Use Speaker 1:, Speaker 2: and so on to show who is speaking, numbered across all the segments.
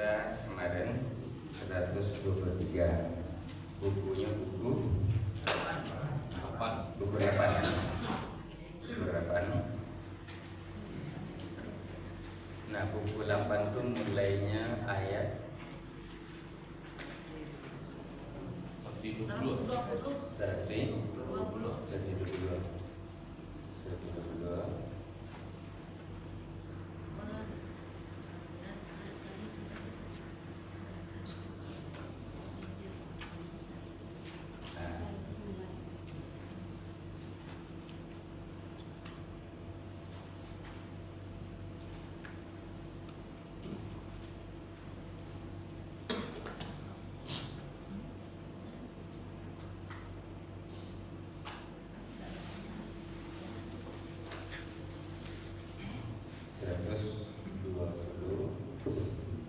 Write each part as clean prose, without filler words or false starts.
Speaker 1: kita kemarin 123. Bukunya buku 8. Buku 8. Nah, buku 8 itu mulainya ayat 122.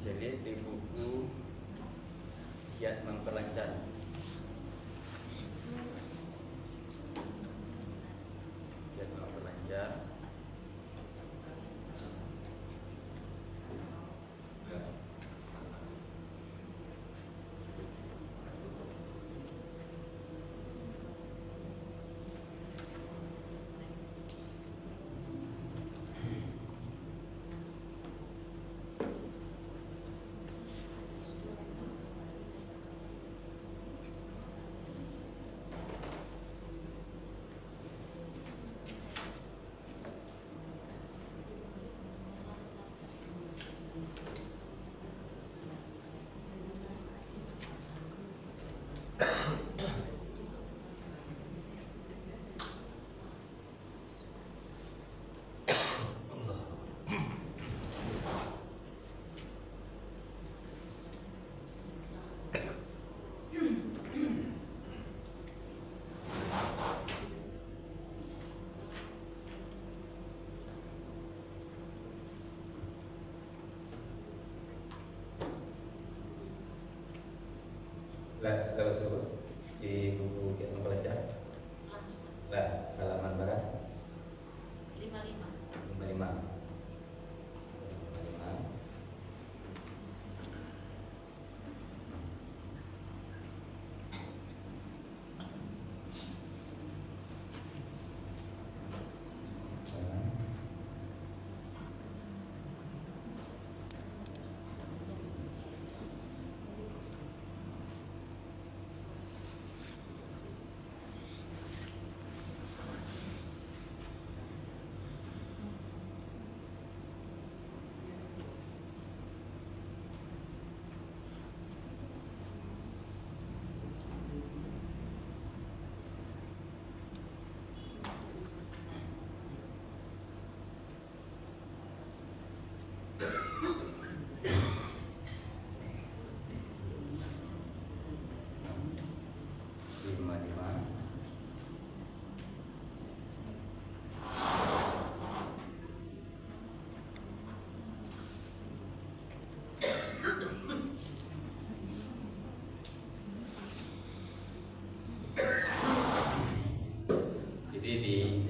Speaker 1: Jadi di buku Giat Memperlancar, di buku Giat Memperlancar. Lah, halaman berapa? 55. Jadi di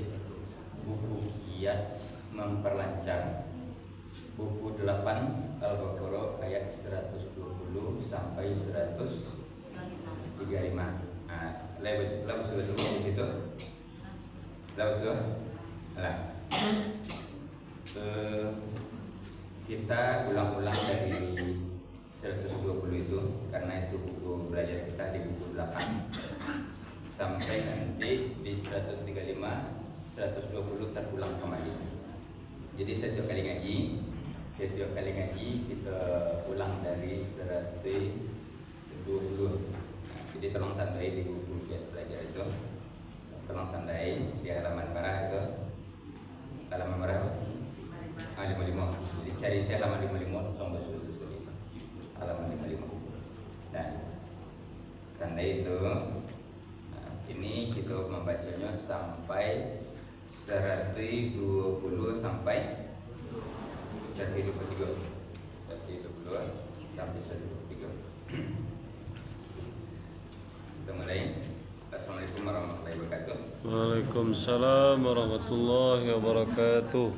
Speaker 1: buku Giat Memperlancar buku 8 Al-Baqarah ayat 120 sampai 135. Nah, lepas dulu di situ. Kita ulang-ulang dari 120 itu karena itu buku belajar kita di buku 8 sampai nanti di 135, 120 terulang kembali. Jadi setiap kali ngaji kita ulang dari 120. Nah, jadi tolong tandai di buku Giat Belajar itu, tolong tandai di halaman merah itu, halaman merah 55. Jadi cari saya halaman 55 sampai halaman 55. Nah, tandai itu. Ini kita membacanya sampai 120 sampai 123. 120 sampai 123. Kita mulai. Assalamualaikum warahmatullahi wabarakatuh.
Speaker 2: Waalaikumsalam warahmatullahi wabarakatuh.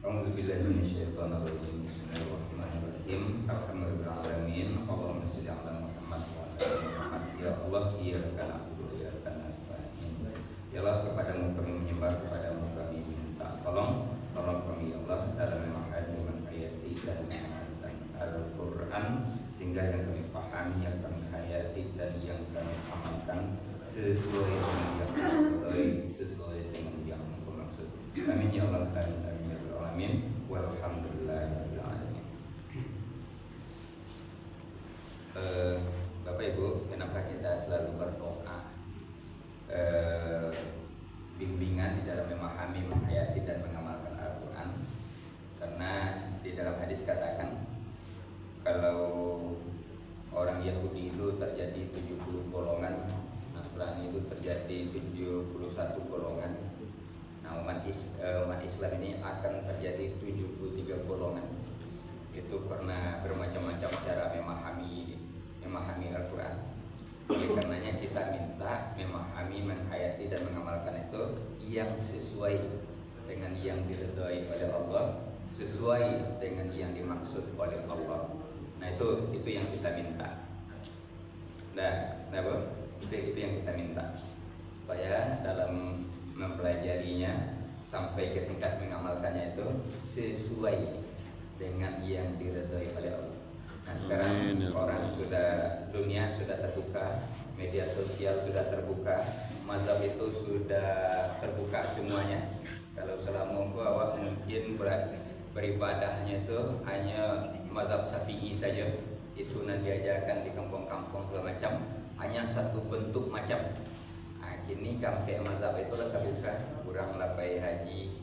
Speaker 1: A'udzubillahi minasyaitonir rajim. Bismillahirrahmanirrahim. Alhamdulillahirabbil alamin. Ya Allah, iyyaka na'budu wa iyyaka nasta'in. Ya Allah, kepadamu kami menyembah, kepadamu kami minta tolong kami ya Allah dalam memahami, menghayati dan mengamalkan Al-Quran, sehingga yang kami pahami, yang kami hayati dan yang kami amalkan sesuai dengan yang kami sesuai dengan yang Engkau maksud. Amin ya Allah, amin ya rabbal alamin. Walhamdulillahirabbil alamin. Bapak Ibu, kenapa kita selalu berdoa? Bimbingan di dalam memahami, menghayati dan mengamalkan Al-Quran. Karena di dalam hadis katakan kalau orang Yahudi itu terjadi 70 golongan, Nasrani itu terjadi 71 golongan. Nah, umat Islam ini akan terjadi 73 golongan. Itu karena bermacam-macam cara memahami Al-Quran. Oleh karenanya kita minta memahami, menghayati dan mengamalkan itu yang sesuai dengan yang diridhai oleh Allah, sesuai dengan yang dimaksud oleh Allah. Nah itu yang kita minta. Itu yang kita minta supaya dalam mempelajarinya sampai ke tingkat mengamalkannya itu sesuai dengan yang diridhai oleh Allah. Nah sekarang dunia sudah terbuka, media sosial sudah terbuka, mazhab itu sudah terbuka semuanya. Kalau selama awak mungkin beribadahnya itu hanya mazhab Syafi'i saja, itu nanti diajarkan di kampung-kampung segala macam, hanya satu bentuk macam. Nah, kini kampung mazhab itu terbuka, kurang lapai haji,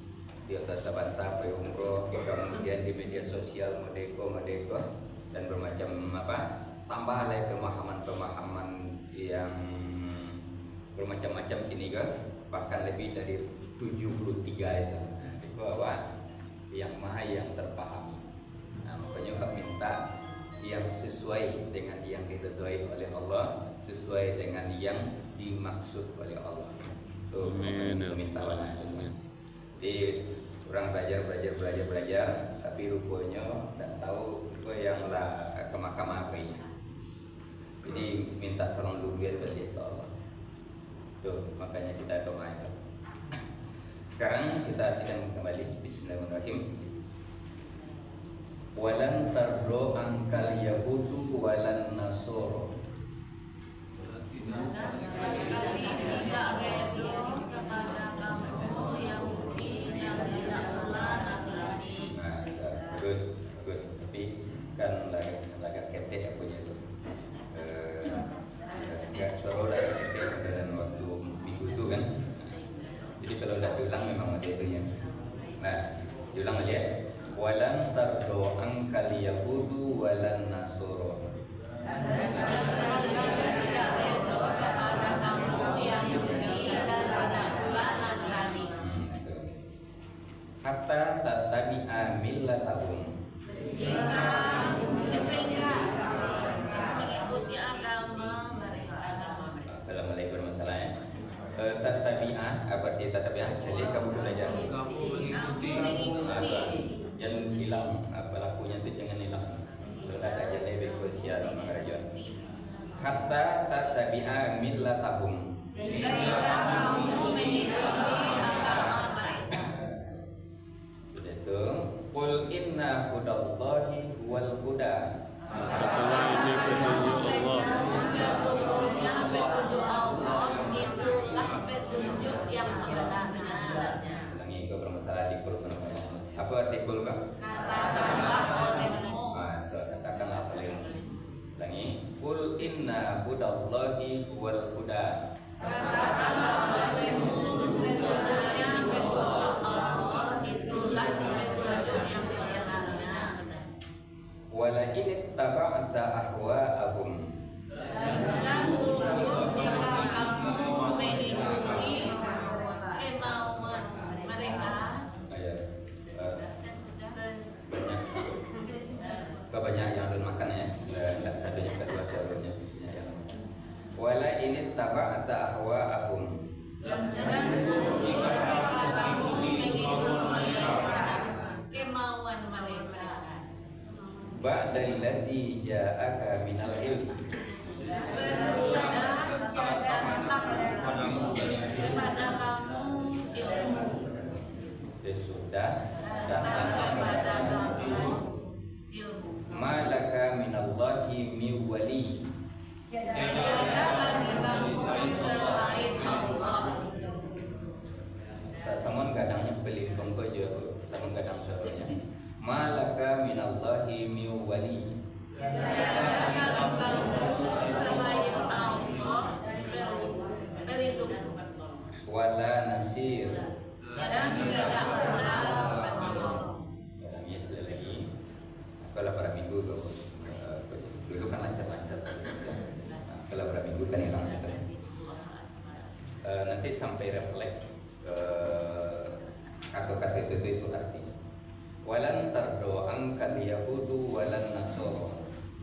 Speaker 1: di atas sabanta, pai umroh, kemudian di media sosial merdeka dan bermacam tambah lagi pemahaman yang bermacam-macam kini bahkan lebih dari 73 itu. Nah, itu yang maha yang terpahami. Nah, makanya kami minta yang sesuai dengan yang diridhai oleh Allah, sesuai dengan yang dimaksud oleh Allah. Tuh, minta amin. Jadi orang belajar, tapi rupanya tidak tahu itu yang lah ke mahkamah apa ini. Jadi minta tolong dulu ya dari Allah. Tuh, makanya kita doa itu. Sekarang kita akan kembali. Bismillahirrahmanirrahim. Walan tardo angkal yahudu walan nasoro.
Speaker 3: Sekali-kali tidak redo kepada kamu Yahudi yang tidak pula Nasrani.
Speaker 1: Nah, bagus. Tapi kan lagak ketek punya itu. Gak suara lagak ketek dalam waktu minggu itu kan. Jadi kalau tidak diulang memang ada itu ya. Nah, diulang aja. Walan tardo angkal yahudu walan nasoro. Hatta tattabi'a millatahum.
Speaker 3: Sehingga mengikuti agama mereka.
Speaker 1: Dalam mulai bermasalahnya. Tattabi'a, apa arti tattabi'a? Jadi kamu belajar.
Speaker 3: Kamu mengikuti.
Speaker 1: Jangan hilang pelakunya itu, jangan hilang. Sudah saja lebih khusyuk sama kerajaan. Hatta tattabi'a millatahum.
Speaker 3: Sehingga kamu mengikuti agama mereka.
Speaker 1: Itu qul inna hudallahi wal huda.
Speaker 2: Katakanlah ini petunjuk Allah.
Speaker 3: Sesungguhnya petunjuk Allah itulah petunjuk yang sebenarnya.
Speaker 1: Ulangi, kau bermasalah di Quran. Apa arti qul kau?
Speaker 3: Katakanlah olehmu.
Speaker 1: Katakanlah olehmu. Ulangi, qul inna hudallahi wal huda.
Speaker 3: Katakanlah olehmu sesungguhnya petunjuk Allah itulah petunjuk yang sebenarnya.
Speaker 1: Wala in ittaba'ta ahwa'ahum.
Speaker 3: Dan sungguh jika kamu mengikuti kemauan mereka,
Speaker 1: banyak yang belum makan ya. Tidak satunya kedua seharusnya. Wala in ittaba'ta ahwa'ahum.
Speaker 3: dan sungguh jika kamu mengikuti kemauan mereka.
Speaker 1: Ba'dal ladzi ja'aka minal ilm. Sesudah datang kepada kamu ilmu. Malaka minallahi min wali. Sasamon kadangnya pelintong aja, sasamon kadang suaranya. Malaka minallahi min wali. Wala nasir.
Speaker 3: Dan tidak pula penolong.
Speaker 1: Dalamnya sekali lagi. Kalau para minggu dulu kan lancar-lancar. Kalau para minggu kan hilang. Nanti sampai refleks kata-kata itu artinya. Walan tardo angkal yahudu walan nasoro.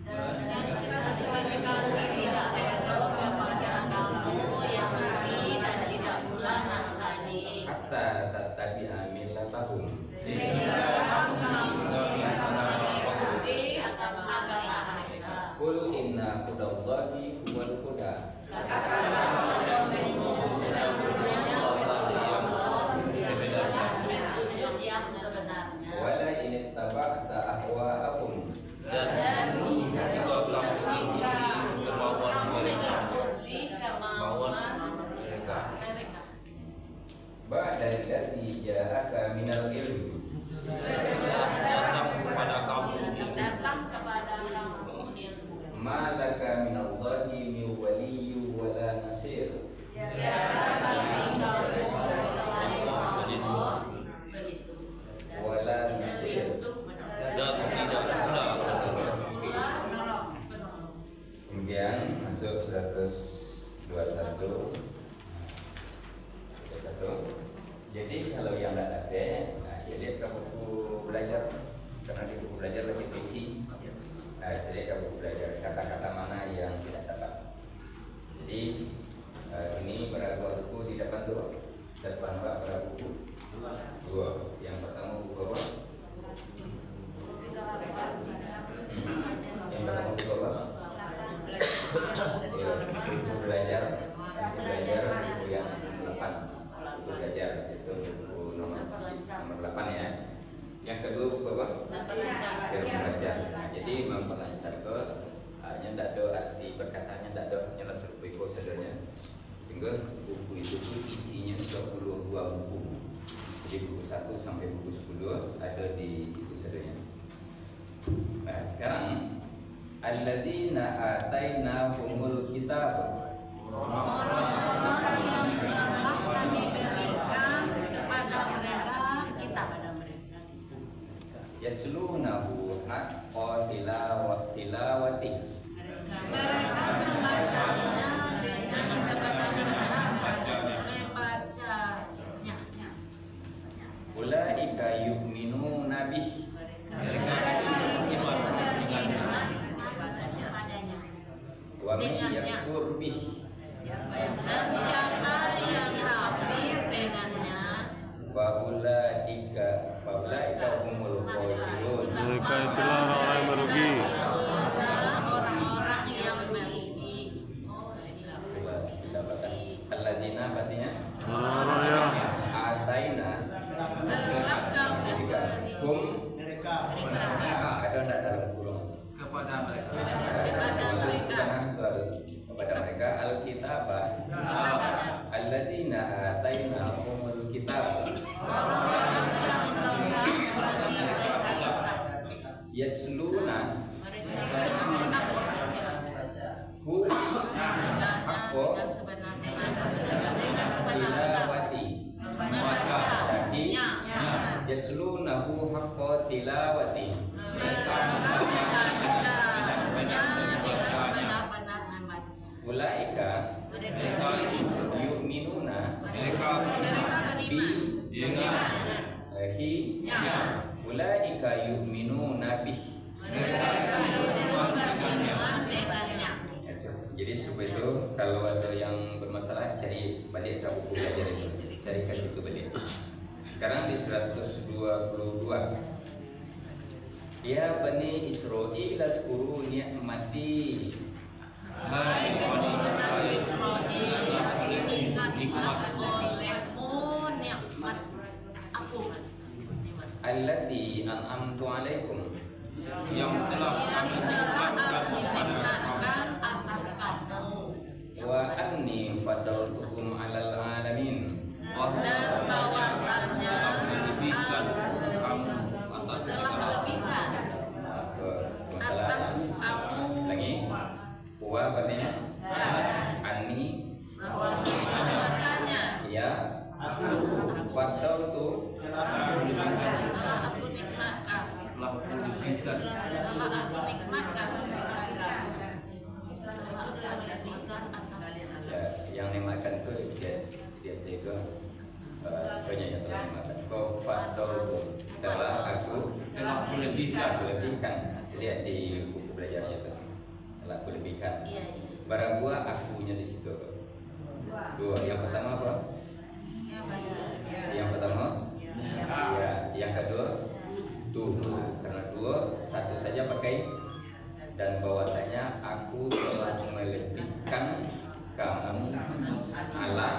Speaker 3: Dan sekali-kali tidak redha kepada kamu Yahudi dan tidak pula Nasrani.
Speaker 1: Hatta tattabi'a millatahum.
Speaker 3: Sehingga kamu mengikuti agama mereka.
Speaker 1: Qul inna hudallahi huwal huda.
Speaker 3: Yang sebenarnya.
Speaker 1: Wala in ittaba'ta ahwa'ahum.
Speaker 3: Dan jika kamu mengikuti kemauan mereka.
Speaker 1: Ba'dal ladzi ja'aka minal ilmi.
Speaker 3: Sesudah datang kepada kamu ilmu.
Speaker 1: Malaka minallahi min waliyyin wala nasir.
Speaker 3: Tiada bagi kamu selain Allah
Speaker 1: Wala nasir.
Speaker 2: Dan tidak pula
Speaker 1: Kemudian masuk 121. Jadi kalau yang tidak ada, saya lihat ke buku belajar, karena di buku belajar lebih berisi. Saya lihat ke buku belajar kata-kata mana yang tidak dapat. Jadi ini berada buku di depan dua, depan berada buku dua. Yang pertama buku apa? Yang pertama buku apa? Buku belajar buku yang 8. Buku belajar itu buku nomor 8 ya. Yang kedua buku apa? Memperlancar. Jadi memperlancar ke hanya tidak ada arti perkataannya, tidak ada hanya serupa sadanya. Sehingga buku itu isinya 12 buku. Jadi buku 1 sampai buku 10 ada di situ sadanya. Nah sekarang alladzina atainahumul kitab.
Speaker 3: Orang-orang yang telah kami berikan kepada mereka kitab.
Speaker 1: Yaslunahu haqqa tilawati.
Speaker 3: Mereka membacanya dengan sebenar-benar membacanya.
Speaker 1: Ulaika yu'minuna bih.
Speaker 3: Mereka beriman
Speaker 1: Wa man yakfur bih.
Speaker 3: dan siapa yang kafir dengannya,
Speaker 1: Faulaika humul khasirun.
Speaker 2: mereka itulah orang-orang yang merugi.
Speaker 3: orang-orang yang merugi.
Speaker 1: Coba kita baca. Alladzina artinya
Speaker 2: Orang-orang yang
Speaker 1: ataina.
Speaker 3: Telah kami berikan
Speaker 1: Hum ada tidak dalam kurung
Speaker 3: kepada mereka
Speaker 1: kepada mereka al-kitabah alladzina atainahumul kitab yasluna hu haqqo tilawati jadi yaslunahu haqqa tilawati ulaika yu'minuna bi hi ulaika yu'minuna bih. Jadi supaya itu kalau ada yang bermasalah cari balik ke buku belajar itu, cari ke situ balik. Sekarang di 122. Ya Bani Israil azkuru ni'mati.
Speaker 3: Hai
Speaker 2: yang telah kami nikmatkan kepada
Speaker 3: atas kamu.
Speaker 1: Wa anni fadaltukum 'alal 'alamin.
Speaker 3: Dan bahwasanya
Speaker 2: melebihkan kamu atas
Speaker 3: telah melebihkan atas kamu.
Speaker 1: Lagi. Wa artinya anni
Speaker 3: Bahwasanya
Speaker 1: ya fadaltu
Speaker 3: telah aku nikmatkan.
Speaker 2: telah melebihkan
Speaker 3: Telah aku nikmatkan.
Speaker 1: ya, yang dimakan itu dia tega banyak yang telah dimakan. Kau fadaltu telah aku
Speaker 2: telah melebihkan
Speaker 1: lihat di buku belajarnya itu telah aku lebihkan.
Speaker 3: Iya.
Speaker 1: Barang dua akunya di situ. Dua. Yang pertama apa?
Speaker 3: Ya baik.
Speaker 1: Yang pertama ya, yang kedua tuh karena dua satu saja pakai dan bahwasanya aku telah melebihkan kamu ala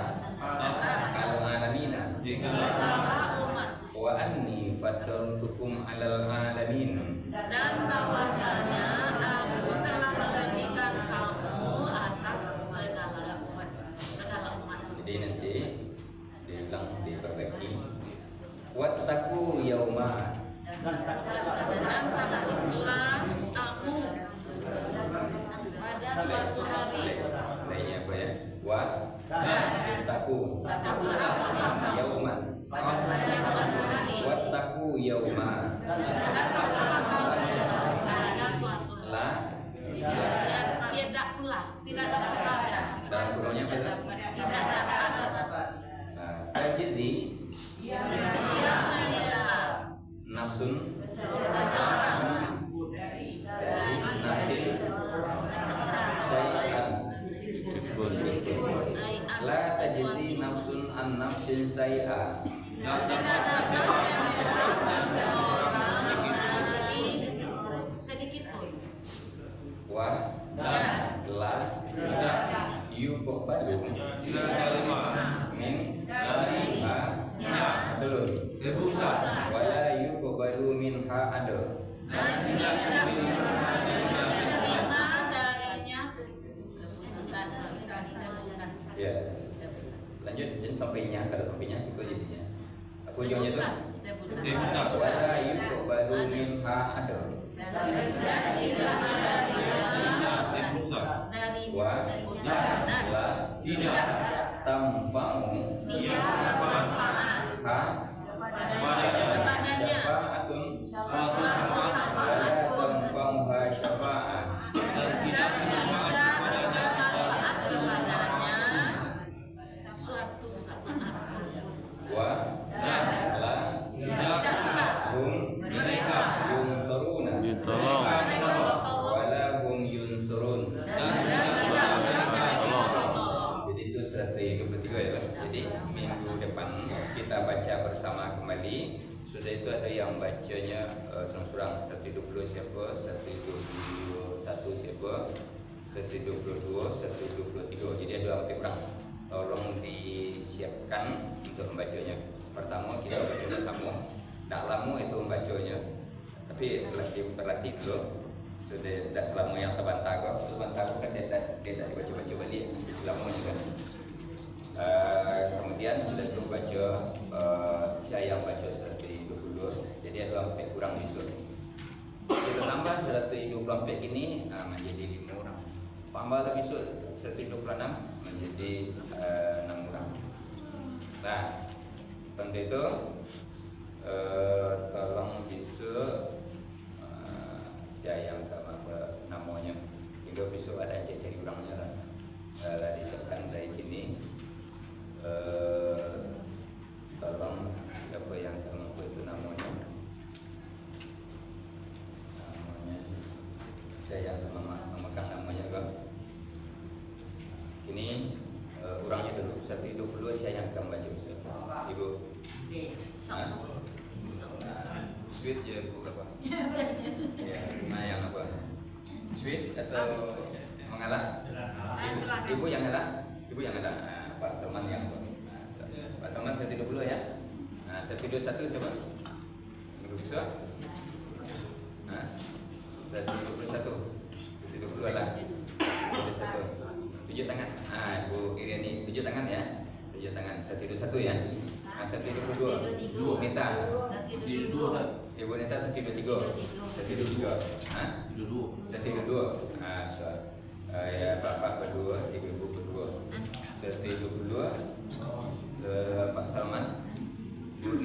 Speaker 1: al-alamina
Speaker 3: Segala umat.
Speaker 1: wa anni faddaltukum alal alamin.
Speaker 3: Dan bahwasanya aku telah melebihkan kamu atas segala umat.
Speaker 1: Jadi nanti diulang diperbaiki. Wattaqu yauma.
Speaker 3: Dan takutlah kamu pada suatu hari.
Speaker 1: Lainnya apa ya? Wattaqu yauman.
Speaker 3: Pada suatu hari.
Speaker 1: Wattaqu yauma.
Speaker 3: Dan takutlah kamu pada suatu hari.
Speaker 1: La
Speaker 3: Tidak pula, tidak dapat ada.
Speaker 1: dalam kurungnya apa itu?
Speaker 3: Tidak dapat ada.
Speaker 1: Tajzi
Speaker 3: Dia membela
Speaker 1: nafsun
Speaker 3: seseorang
Speaker 1: dari nafsin syai'an. La tajzi nafsun an nafsin syai'a.
Speaker 3: tidak dapat dari sedikit pun.
Speaker 1: Wa la yuqbalu
Speaker 2: tidak terima
Speaker 1: min
Speaker 2: dari
Speaker 1: adlun
Speaker 2: tebusan
Speaker 1: wala yuqbalu minha adl.
Speaker 3: Dan tidak diterima darinya tebusan.
Speaker 1: Ya. Lanjut jadi sampainya, kalau sampainya siku jadinya. Aku ujungnya itu
Speaker 2: tebusan
Speaker 1: wala yuqbalu minha adl.
Speaker 3: Dan tidak diterima
Speaker 2: tebusan
Speaker 3: dari
Speaker 1: Wa
Speaker 3: tebusan. Dan
Speaker 1: la
Speaker 2: tidak
Speaker 1: tamfa'u
Speaker 3: tidak bermanfaat
Speaker 1: ha
Speaker 3: kepadanya
Speaker 1: syafa'atun
Speaker 2: suatu
Speaker 1: wala
Speaker 2: syafaat
Speaker 1: tamfa'uha syafa'ah.
Speaker 2: dan tidak bermanfaat kepadanya
Speaker 3: suatu syafaat.
Speaker 1: Wa
Speaker 2: dan
Speaker 1: la
Speaker 2: tidak
Speaker 1: hum
Speaker 2: mereka
Speaker 1: yunsuruna
Speaker 2: ditolong
Speaker 1: wala hum yunsurun.
Speaker 2: dan tidak mereka
Speaker 1: Jadi itu 123 ya Pak. Jadi minggu depan kita baca bersama kembali. Sudah itu ada yang bacanya surang 120 siapa, 121 siapa, 122, 123. Jadi ada sampai kurang. Tolong disiapkan untuk membacanya. Pertama kita baca bersama. Tak lama itu membacanya. Tapi berlatih dulu. Sudah tidak selama yang sebentar kok. Sebentar kan dia tak dibaca-baca balik. Lama juga. Kemudian sudah itu baca saya yang baca 120. Jadi ada sampai kurang besok. Kita tambah 124 ini menjadi 5 orang. Tambah lagi besok 126 menjadi 6 orang. Nah, untuk itu tolong besok saya yang apa namanya sehingga besok ada cari orangnya lah. Disiapkan dari kini. Tolong siapa yang mampu itu namanya saya yang memegang namanya kok. Ini orangnya dulu 120 saya yang akan baca besok. Ibu. Sweet ya Bu apa? Ya, nah yang apa? Sweet atau mengalah? Ibu yang ngalah? Ibu yang ngalah. Pak Salman yang suami. Pak Salman 120 ya. Nah, 121 siapa? Minggu besok. Nah, 121 ya. Nah, 122.
Speaker 3: Dua.
Speaker 1: Nita.
Speaker 2: Tidur dua kan?
Speaker 1: Ibu Nita 123. 123. Hah?
Speaker 2: Tidur dua.
Speaker 1: 122. Nah, so, ya bapak berdua, ibu berdua. 122. Pak Salman. Bu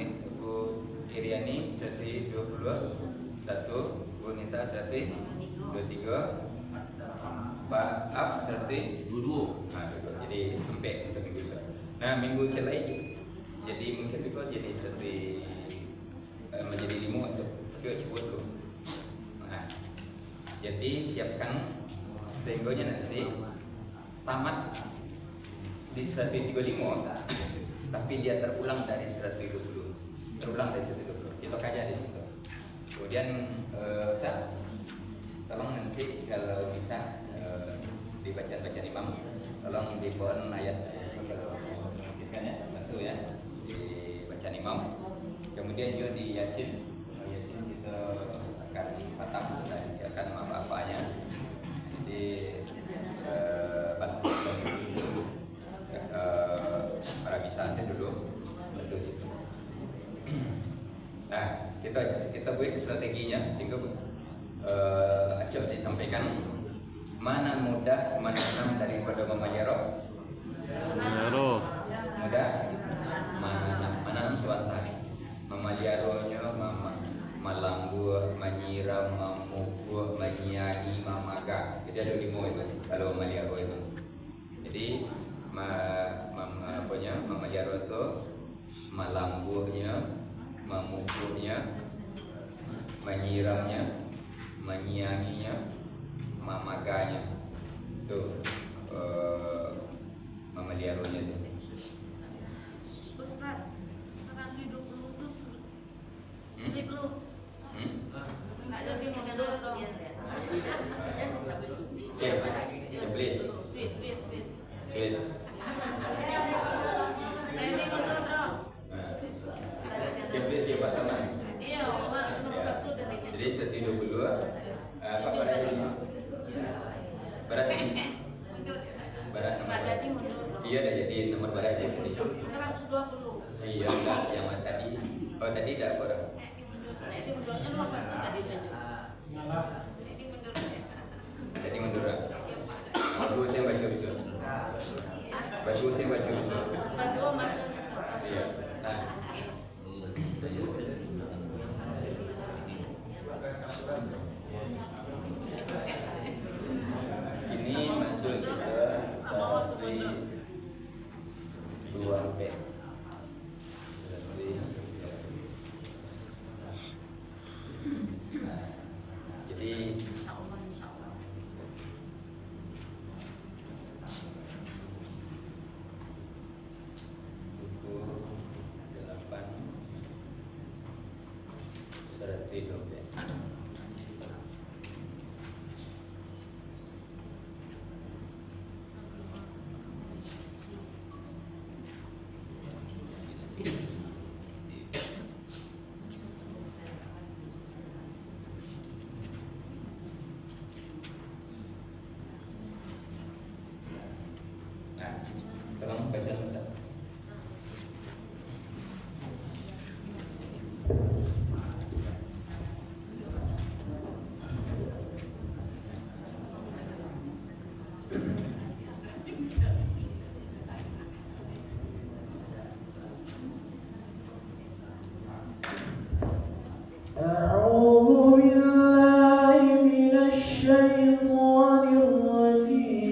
Speaker 1: Iriani 122. 1. Bu Nita 123. Pak Af 122.
Speaker 2: Dua.
Speaker 1: Nah, jadi sampai untuk minggu ini. Nah, minggu lain jadi mungkin juga jadi menjadi 5 untuk ke Cibodo. Nah, jadi siapkan sehingga nanti tamat di 135, tapi dia terulang dari 120. Kita kaji di situ. Kemudian tolong nanti kalau bisa dibaca imam, tolong di pohon ayat kalau memungkinkan ya, bantu ya dibaca imam. Kemudian juga di Yasin kita akan patah dan siapkan apa-apanya. Jadi bantu para bisa saya dulu bantu situ. Nah, kita buat strateginya sehingga Acok disampaikan mana mudah mana enam daripada Mama Jaro. Mudah mana enam sewantai. Mama Jaronya Mama Malambu, Manyiram, Mamuku, Manyiani, Mamaga. Jadi ada 5 itu kalau Mama Jaro itu. Jadi Mama Jaro itu Malambunya, Mamukunya, Manyiramnya, Manyianinya, Mamaganya. Itu Mama Jaronya itu.
Speaker 3: Ustaz, 120 itu slip lu. Enggak jadi mundur dong.
Speaker 1: Cek, please.
Speaker 3: Sweet.
Speaker 1: Please.
Speaker 3: Ini mundur dong.
Speaker 1: Cek please ya Pak Salman.
Speaker 3: Iya, nomor 1 tadi.
Speaker 1: Jadi 122 Pak Barat ini. Barat ini. Barat nomor.
Speaker 3: Enggak jadi mundur dong.
Speaker 1: Iya dah jadi nomor barat aja tadi.
Speaker 3: 120.
Speaker 1: Iya enggak yang tadi. Oh tadi tidak kurang.
Speaker 3: Jadi mundurnya nomor 1 tadi aja.
Speaker 1: Jadi mundur. Bagus saya baca besok. Bagus saya baca besok.
Speaker 3: Baru bacanya selesai.
Speaker 1: Iya. Nah. Ini masuk kita sampai 2 B. Jadi
Speaker 3: Insyaallah.
Speaker 1: buku 8 surat hidup ya. Nah, tolong baca Ustaz.
Speaker 4: أعوذ بالله من الشيطان الرجيم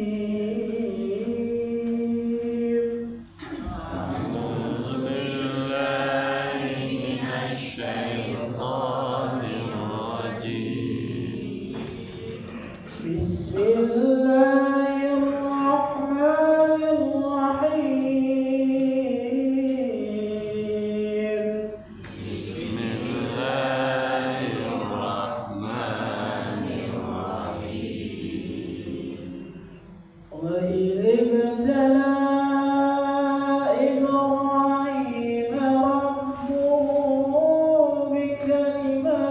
Speaker 4: بسم الله الرحمن الرحيم وإذ ابتلى إبراهيم ربه بكلمات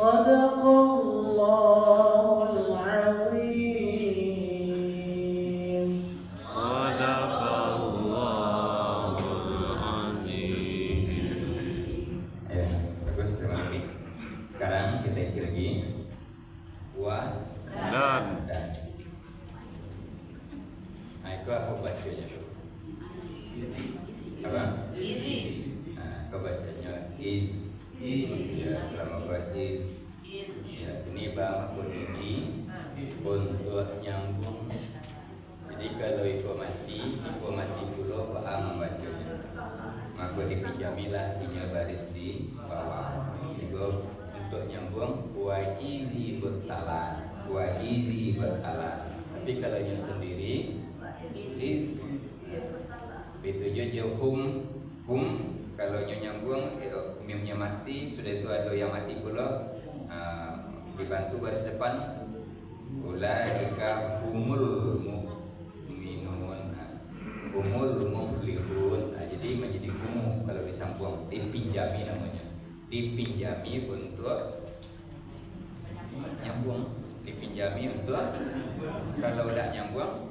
Speaker 4: Sadaqallahul azim.
Speaker 2: Sadaqallahul azim.
Speaker 1: Ya, bagus, terima kasih. Sekarang kita isi lagi.
Speaker 2: Dan
Speaker 1: Nah, itu aku bacanya tuh. Apa? Nah, aku bacanya is. Ya, selama buat is. Ya, ini ba makun ini untuk nyambung. Jadi kalau ibu mati dulu ba membacanya. Maka dipinjamilah tiga baris di bawah. Itu untuk nyambung wa izi bertala. Tapi kalau yang sendiri is itu jauh hum kalau nyambung mimnya mati sudah itu ada yang mati pula dibantu baris depan ulaika humul mu'minun humul muflihun. Jadi menjadi humu kalau disambung dipinjami namanya, dipinjami untuk nyambung, dipinjami untuk kalau tidak nyambung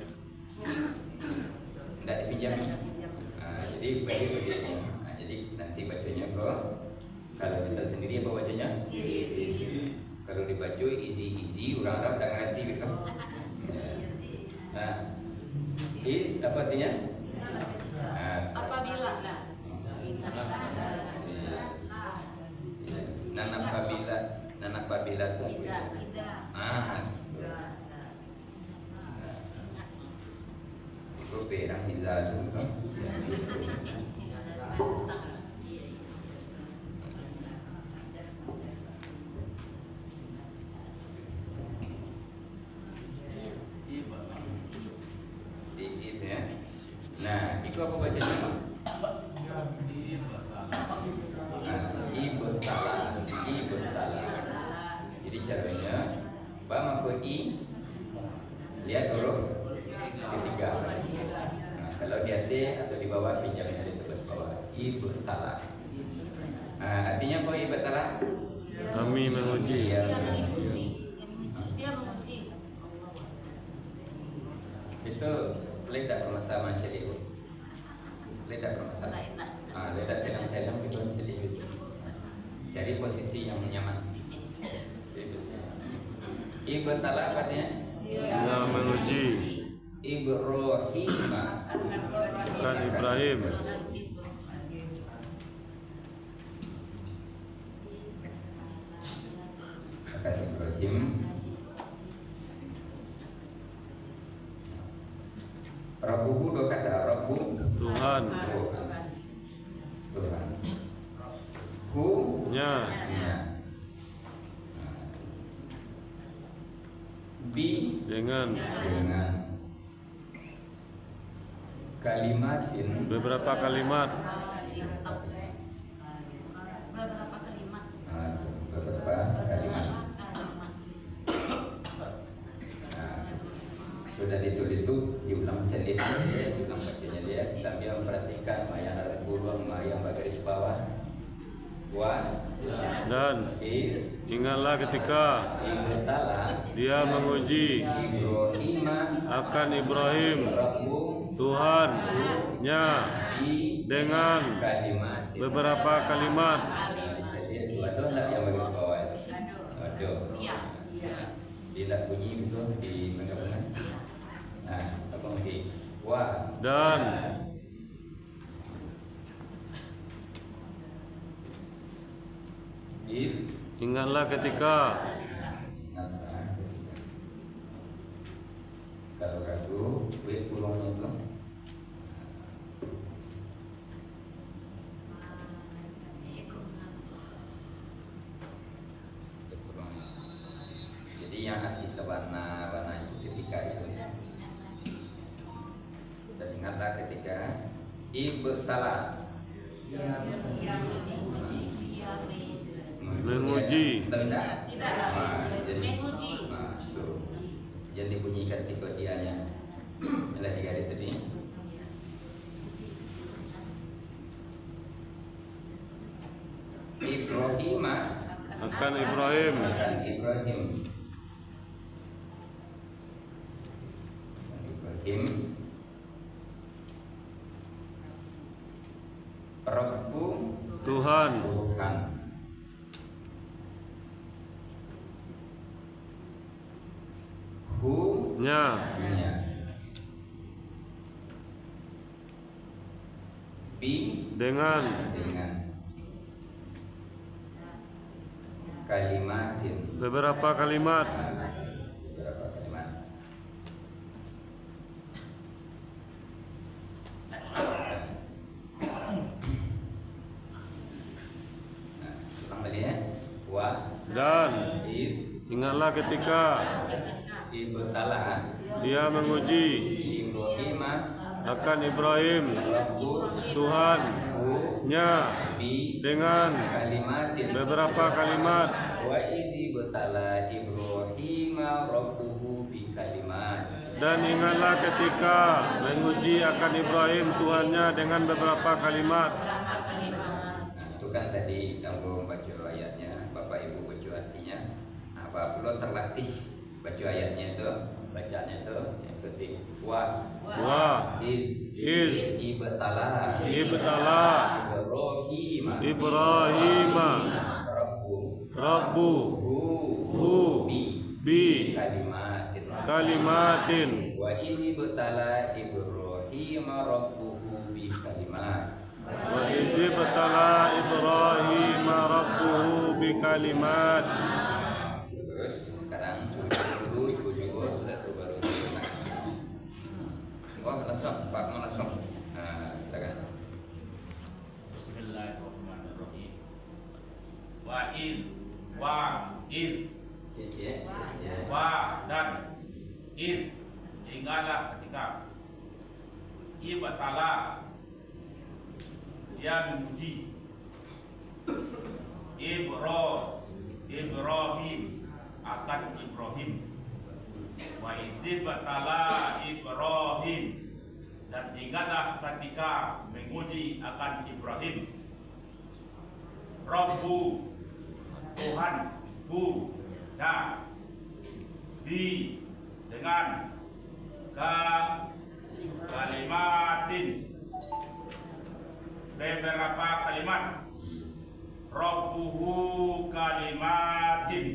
Speaker 1: tidak dipinjami. Jadi begini. Jadi nanti bacanya kok kalau kita sendiri apa bacanya? Kalau dibaca easy orang Arab tidak ngerti gitu. Nah, is apa artinya?
Speaker 3: Apabila
Speaker 1: Nan apabila tuh. Itu berang iza tuh kan. Is ya. Nah, itu apa bacanya? Ibtala. Jadi caranya ba makun i lihat huruf ketiga. Nah, kalau di atas atau di bawah pinjamin dari sebelah bawah. Ibtala. Artinya apa ibtala?
Speaker 2: kami menguji.
Speaker 3: dia menguji.
Speaker 1: Itu ledak permasalahan syariah. Ledak permasalahan. Ledak dalam itu jadi cari posisi yang nyaman. Ibtala apa artinya?
Speaker 2: Yang menguji.
Speaker 1: Ibrahim.
Speaker 2: Bukan Ibrahim.
Speaker 1: Kata Ibrahim. Rabbuhu dua kata. Rabbu
Speaker 2: Tuhan.
Speaker 1: Tuhan. Hu
Speaker 2: Nya.
Speaker 1: nya. Bi
Speaker 2: Dengan
Speaker 1: kalimatin
Speaker 2: beberapa kalimat.
Speaker 3: Beberapa kalimat.
Speaker 1: Beberapa kalimat. Sudah ditulis tuh diulang celit ya, diulang bacanya dia sambil memperhatikan yang ada burung, yang baris bawah.
Speaker 2: Dan
Speaker 1: Is
Speaker 2: ingatlah ketika
Speaker 1: ibtala
Speaker 2: dia menguji
Speaker 1: Ibrahim
Speaker 2: akan Ibrahim
Speaker 1: Rabbu
Speaker 2: Tuhan-nya
Speaker 1: i
Speaker 2: dengan
Speaker 1: kalimat.
Speaker 2: beberapa kalimat.
Speaker 1: Jadi itu ada enggak yang baris bawah itu? Ada.
Speaker 3: Iya.
Speaker 1: Tidak bunyi itu di mana-mana. Nah, apa lagi?
Speaker 2: Dan
Speaker 1: If
Speaker 2: ingatlah ketika
Speaker 1: kalau ragu, wait pulangnya itu. Jadi yang hati sewarna-warna itu ketika itu. Dan ingatlah ketika ibtala
Speaker 2: menguji.
Speaker 1: Tidak.
Speaker 3: Tidak. Menguji.
Speaker 1: Yang dibunyikan psikodianya adalah di garis ini. Ibrahim
Speaker 2: akan Ibrahim
Speaker 1: akan Ibrahim Rabbu
Speaker 2: Tuhan
Speaker 1: Tuhan
Speaker 2: nya
Speaker 1: nya bi
Speaker 2: dengan
Speaker 1: kalimatin
Speaker 2: beberapa kalimat
Speaker 1: beberapa kalimat kembali ya wa
Speaker 2: dan
Speaker 1: is
Speaker 2: ingatlah ketika
Speaker 1: ibtala
Speaker 2: dia menguji
Speaker 1: Ibrahim
Speaker 2: akan Ibrahim
Speaker 1: Rabbu
Speaker 2: Tuhan nya
Speaker 1: bi
Speaker 2: dengan
Speaker 1: kalimatin
Speaker 2: beberapa kalimat
Speaker 1: wa izi betala Ibrahim rabbuhu bi kalimat.
Speaker 2: dan ingatlah ketika menguji akan Ibrahim Tuhannya dengan beberapa kalimat.
Speaker 1: Itu kan tadi kamu baca ayatnya, Bapak Ibu baca artinya. Apa belum terlatih baca ayatnya itu, bacanya itu yang penting wa
Speaker 2: Iz
Speaker 1: ibtala
Speaker 2: Ibrahim Rabbu bi kalimatin
Speaker 1: wa izi betala Ibrahim rabbuhu bi kalimat.
Speaker 2: wa izi betala Ibrahim Rabbuhu bi kalimat.
Speaker 1: Terus sekarang cucu sudah tuh baru wah langsung Pak mau langsung silakan.
Speaker 5: Bismillahirrahmanirrahim. Wa is wa dan is ingatlah ketika ibtala dia menguji Ibrahim akan Ibrahim. Wa izibtala Ibrahim dan ingatlah ketika menguji akan Ibrahim Rabbu Tuhan dan bi dengan kalimatin beberapa kalimat Rabbuhu kalimatin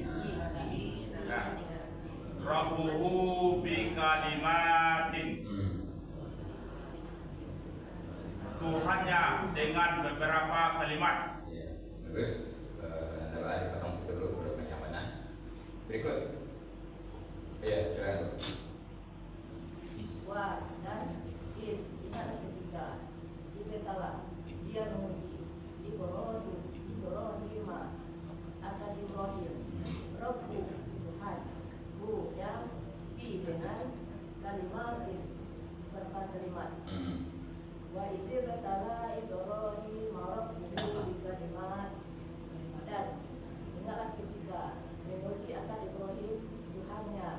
Speaker 5: Rabbuhu bi kalimatin Tuhannya dengan beberapa kalimat.
Speaker 1: Bagus. Anda balik potong dulu yang mana? Berikut. Ya, silakan.
Speaker 6: Wa dan iz ingat ketika ibtala dia menguji Ibrahim akan Ibrahim Rabbu Tuhan yang bi dengan kalimat beberapa kalimat. Wa izibtala Ibrahim Rabbuhu bi kalimat dan ingatlah ketika menguji akan Ibrahim Tuhannya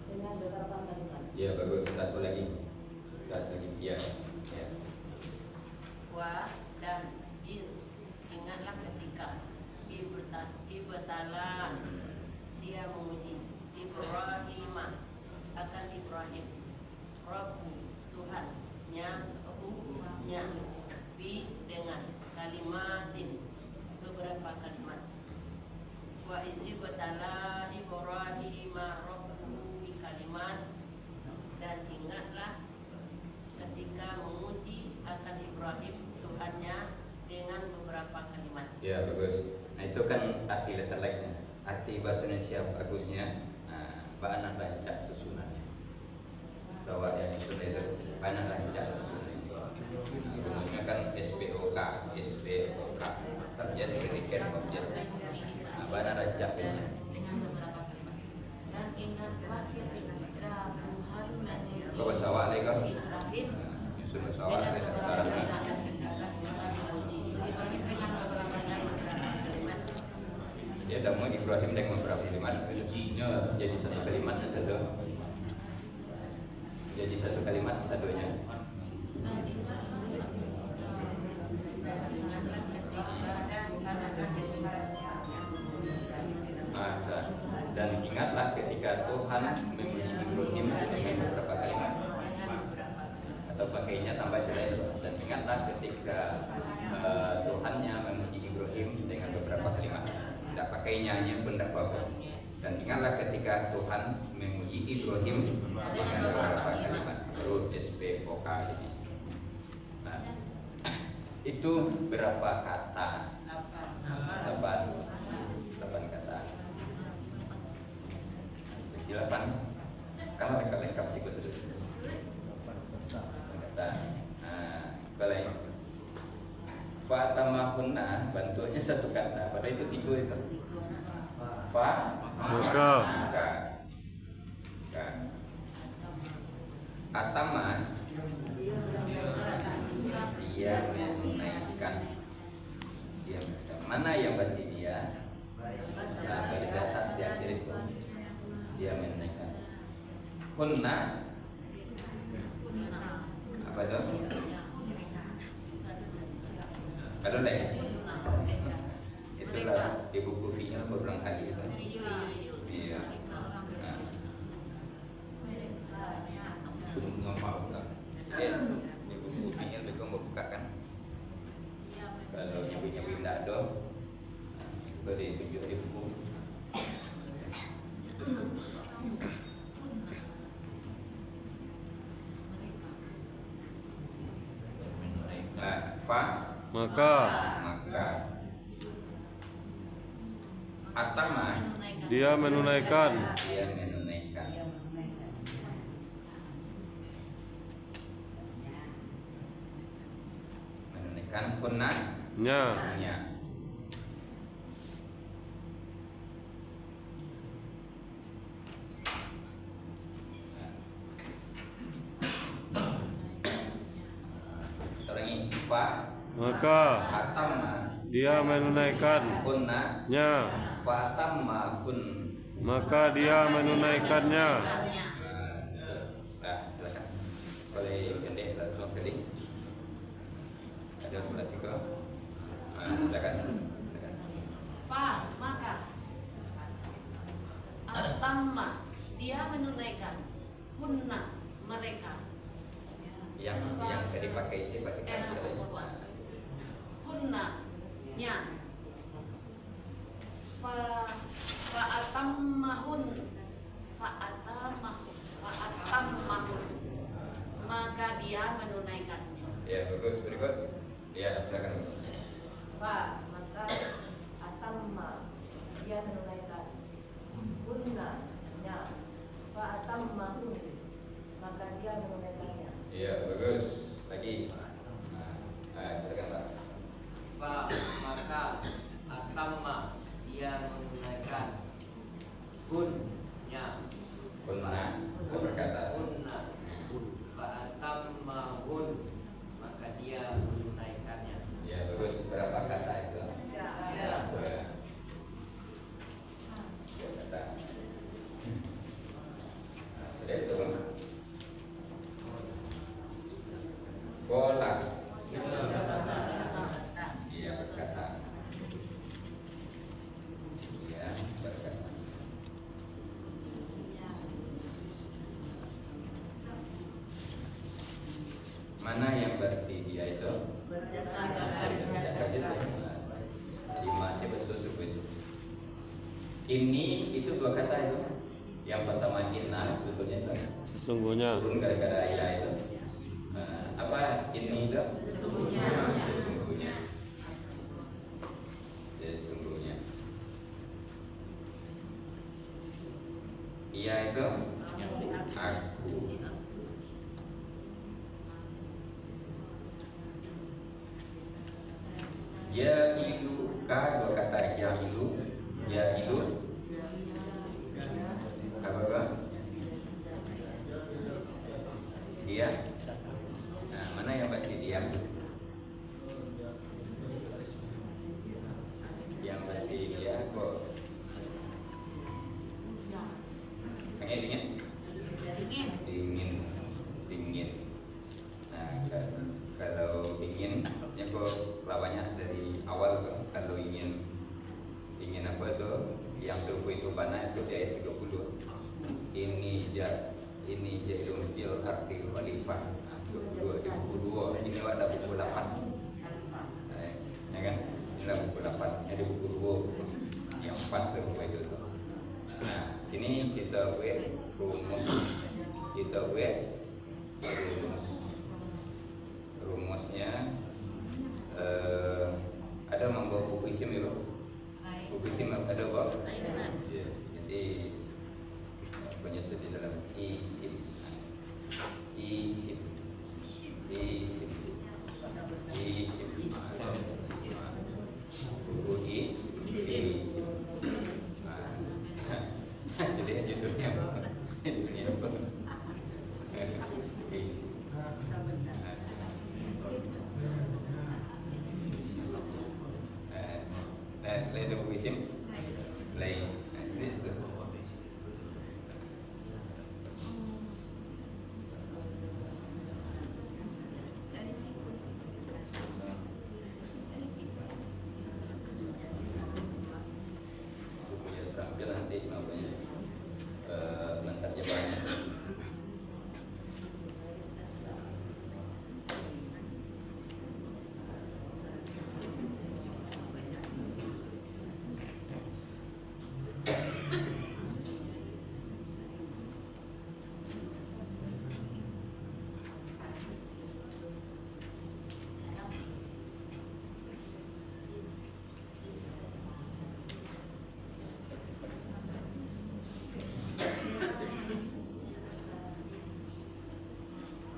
Speaker 6: dengan beberapa kalimat.
Speaker 1: Ya, bagus. Satu lagi. Ya.
Speaker 3: Wa dan ingatlah ketika ibtala dia menguji Ibrahim akan Ibrahim Rabbu Tuhannya bi dengan kalimatin beberapa kalimat. Wa izibtala Ibrahim Rabbuhu bi kalimat dan ingatlah ketika menguji akan Ibrahim Tuhannya dengan beberapa kalimat.
Speaker 1: Ya, bagus. Nah, itu kan arti letter like-nya. Arti bahasa Indonesia bagusnya. Ba'anan rancak susunannya. Bahwa yang itu ba'anan rancak susunannya. Rumusnya kan SPOK. Subjek, predikat, objek. Ba'anan rancak ini.
Speaker 3: Dengan beberapa kalimat. Dan ingatlah ketika Tuhan menguji
Speaker 1: Bapak sawah lagi.
Speaker 3: Ibrahim
Speaker 1: Sudah sawah
Speaker 3: dengan
Speaker 1: lagi.
Speaker 3: beberapa kalimat. Ibrahim dengan beberapa kalimat.
Speaker 1: Ya, damu Ibrahim dengan beberapa kalimat. Ujinya jadi satu kalimat satu. Jadi satu kalimat satunya. Tuhan memuji Ibrahim dengan beberapa kalimat. Atau pakainya tambah jelas. Dan ingatlah ketika Tuhannya memuji Ibrahim dengan beberapa kalimat. Tidak pakainya hanya benda apa. Dan ingatlah ketika Tuhan memuji Ibrahim dengan beberapa kalimat. Terus SPOK ini. Nah, itu berapa kata? 8 kata. Silakan. Kalau mereka lengkap sih gue sudah. Kata. Nah, kalau Fatamahunna bentuknya satu kata. Pada itu 3 itu.
Speaker 2: Maka.
Speaker 1: Atama dia menaikkan. Mana yang berarti dia? Nah, garis atas di akhir itu dia menaikkan. Hunna apa itu? Kalau lain itulah di buku fi'il berulang kali itu. Iya. Nah. Di buku fi'il besok mau bukakan. Kalau nyawi-nyawi tidak ada, boleh tunjuk di buku. Nah,
Speaker 2: maka
Speaker 1: Atama
Speaker 2: dia menunaikan.
Speaker 1: Menunaikan kunanya.
Speaker 2: Maka dia menunaikan. Maka dia menunaikannya.
Speaker 1: Nah, silakan. Boleh pendek langsung sekali. Ada sebelah siku. Silakan.
Speaker 3: Maka Atamma dia menunaikan. Hunna mereka.
Speaker 1: Yang dipakai sih pakai kata
Speaker 3: Hunna nya fa'atammahun maka dia menunaikannya.
Speaker 1: Ya, bagus. Berikut. Ya, silakan.
Speaker 6: Maka atamma dia menunaikan. Hunna nya fa'atammahun maka dia menunaikannya.
Speaker 1: Iya, bagus. Lagi. Silakan Pak.
Speaker 7: Maka atamma dia menunaikan. Hunnya
Speaker 1: berkata.
Speaker 7: Hunna fa'atammahun maka dia menunaikannya.
Speaker 1: Ya, bagus. Berapa kata itu?
Speaker 6: Ya.
Speaker 1: Kata. Sudah itu. Bola. Dia berkata. Dia berkata. Mana yang berarti dia itu? Lima betul sebut. Ini itu 2 kata itu. Yang pertama inna sebetulnya itu.
Speaker 2: Sesungguhnya.
Speaker 1: Turun gara-gara ilah itu. Apa ini itu? Sesungguhnya. Ia itu aku. Jailuka 2 kata jailu. Apa? Dia. Nah, mana yang berarti dia? Yang berarti dia kok dingin. Nah, kalau dingin ya kok lawannya dari awal kok. Kalau ingin apa tuh yang suku itu mana itu di ayat 30. ini jailun fil ardi khalifah. Nah, di buku 2 ini ada buku 8. Ya kan? Ini ada buku 8. Ini di buku 2 yang pas semua itu. Nah, ini kita buat rumus. Rumusnya ada membawa buku isim ya, Pak? Buku isim ada, Pak? Ya, jadi banyak di dalam isim. Buku isim. Jadi judulnya apa? Judulnya apa? Isim. Lain ada buku isim? Lain. Itu. Supaya terampil nanti makanya menterjemahnya.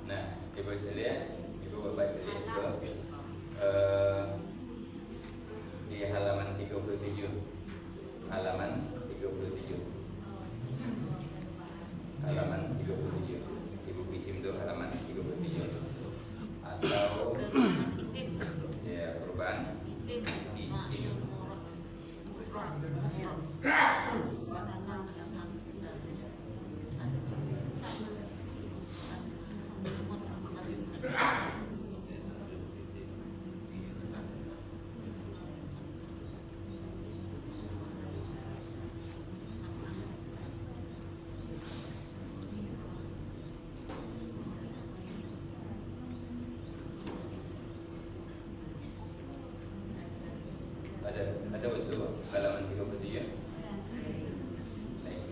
Speaker 1: Nah, Ibu sekalian, Ibu Bapak sekalian itu di halaman 37. Halaman 37. Halaman 37. Ibu isim itu halaman 37. Atau
Speaker 3: Isim.
Speaker 1: ya perubahan
Speaker 3: Isim.
Speaker 1: isim. Ada usul halaman 37. Baik.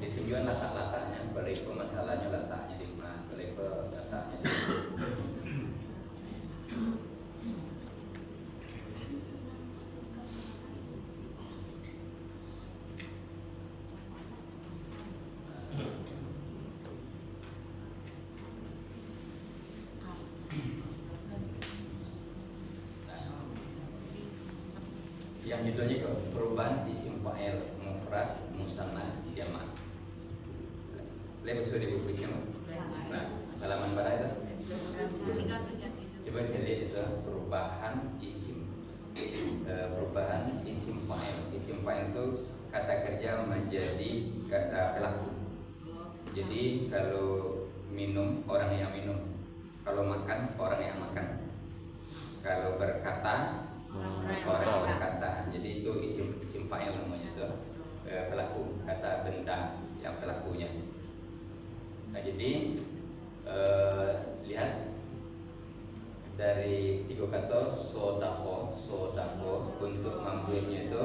Speaker 1: Di tujuan letak-letaknya, kalau itu masalahnya letaknya di mana, kalau itu letaknya di mana. Yang judulnya ke perubahan isim fa'il mufrad musanna jamak. Lebih sudah di buku isim. Nah, halaman berapa itu? Coba saya lihat itu perubahan isim. Perubahan isim fa'il. Isim fa'il itu kata kerja menjadi kata pelaku. Jadi kalau minum, orang yang minum. Kalau makan, orang yang makan. Kalau berkata, orang berkata. Jadi itu isim fa'il namanya itu, pelaku, kata benda yang pelakunya. Nah, jadi lihat dari 3 kata sodako untuk membuatnya itu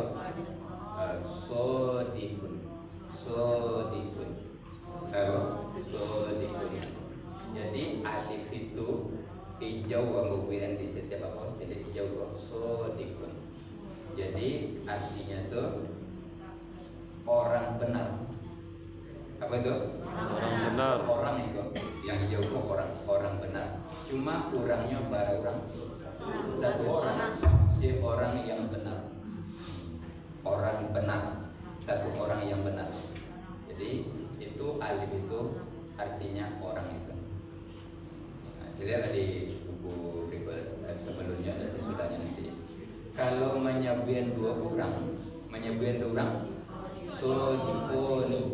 Speaker 1: sodikun. Jadi alif itu hijau pembuatan di setiap apa? Jadi hijau kok sodikun. Jadi artinya tuh orang benar. Apa itu?
Speaker 2: Orang benar.
Speaker 1: Orang itu yang hijau kok orang benar. Cuma orangnya baru orang satu orang, si orang yang benar. Orang benar, satu orang yang benar. Jadi itu alif itu artinya orang itu. Lihatlah di buku berikut sebelumnya dan sesudahnya nanti. Kalau menyebutkan dua orang, sodikoni.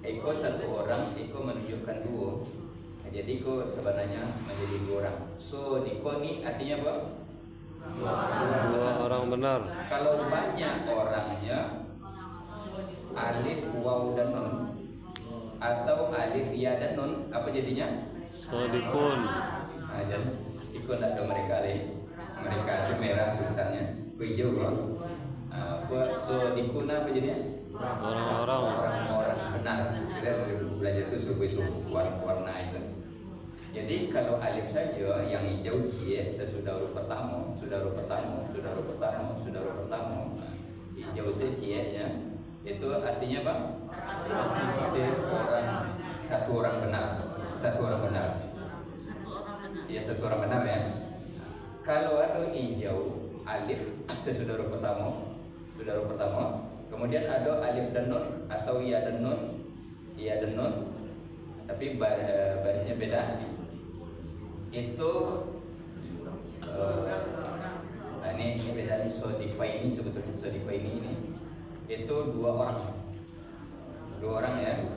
Speaker 1: Eko satu orang, Eko menunjukkan dua. Jadi ko sebenarnya menjadi dua orang. So dikoni artinya apa?
Speaker 2: Dua orang benar.
Speaker 1: Kalau banyak orangnya alif, waw dan nun, atau alif, ya dan nun, apa jadinya?
Speaker 2: Sodikun.
Speaker 1: Nah, dan jika tidak ada mereka itu merah tulisannya, hijau kan? Buat so dikuna apa jadinya?
Speaker 2: Orang-orang.
Speaker 1: Orang benar. Kita belajar itu suku itu warna itu. Jadi kalau alif saja yang hijau cie sesudah huruf pertama, sudah huruf pertama. Hijau saja cie nya itu artinya apa? Satu orang benar. Ya, satu orang benar ya. Kalau ada hijau alif sesudah huruf pertama, kemudian ada alif dan nun atau ya dan nun, tapi barisnya beda. Itu ini beda nih. Sodiqaini sebetulnya Sodiqaini ini itu dua orang ya.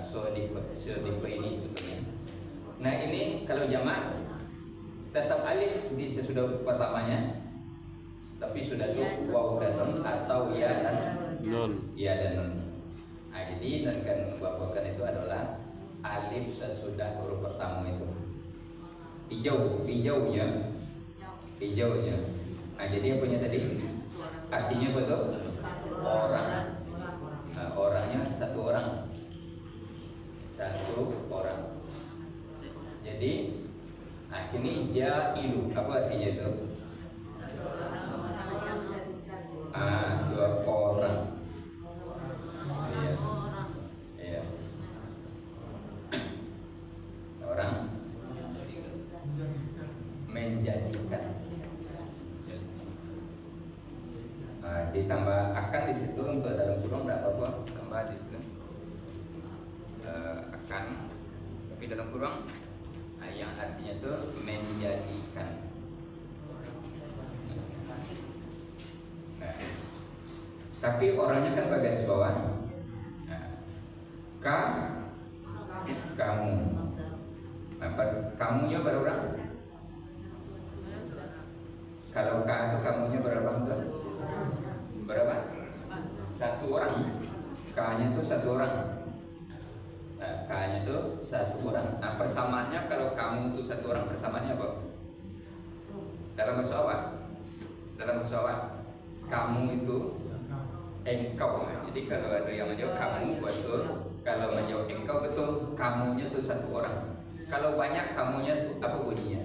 Speaker 1: Sodiqaini sebetulnya. Nah ini kalau jamak tetap alif di sesudah pertamanya, tapi sudah tuh waw dan nun atau ya dan nun. Nah, jadi dan kan bapakan itu adalah alif sesudah huruf pertama itu. Hijaunya. Nah, jadi apanya tadi? Artinya apa tuh? Orang. Nah, orangnya satu orang. Jadi, nah ini jailu. Apa artinya itu? Dua orang. Iya. Orang menjadikan. Ditambah akan di situ untuk dalam kurung tidak apa-apa, tambah di situ akan, tapi dalam kurung yang artinya itu menjadikan. Tapi orangnya kan bagian bawah. Kamu. Kamunya berapa orang? Kalau atau kamunya berapa orang tuh? Berapa? Satu orang. K-nya itu satu orang. Nah, K-nya itu satu orang. Nah, persamaannya kalau kamu itu satu orang, persamaannya apa? Dalam bahasa Arab, kamu itu engkau. Jadi kalau ada yang menjawab kamu betul, kalau menjawab engkau betul, kamunya itu satu orang. Kalau banyak kamunya apa bunyinya?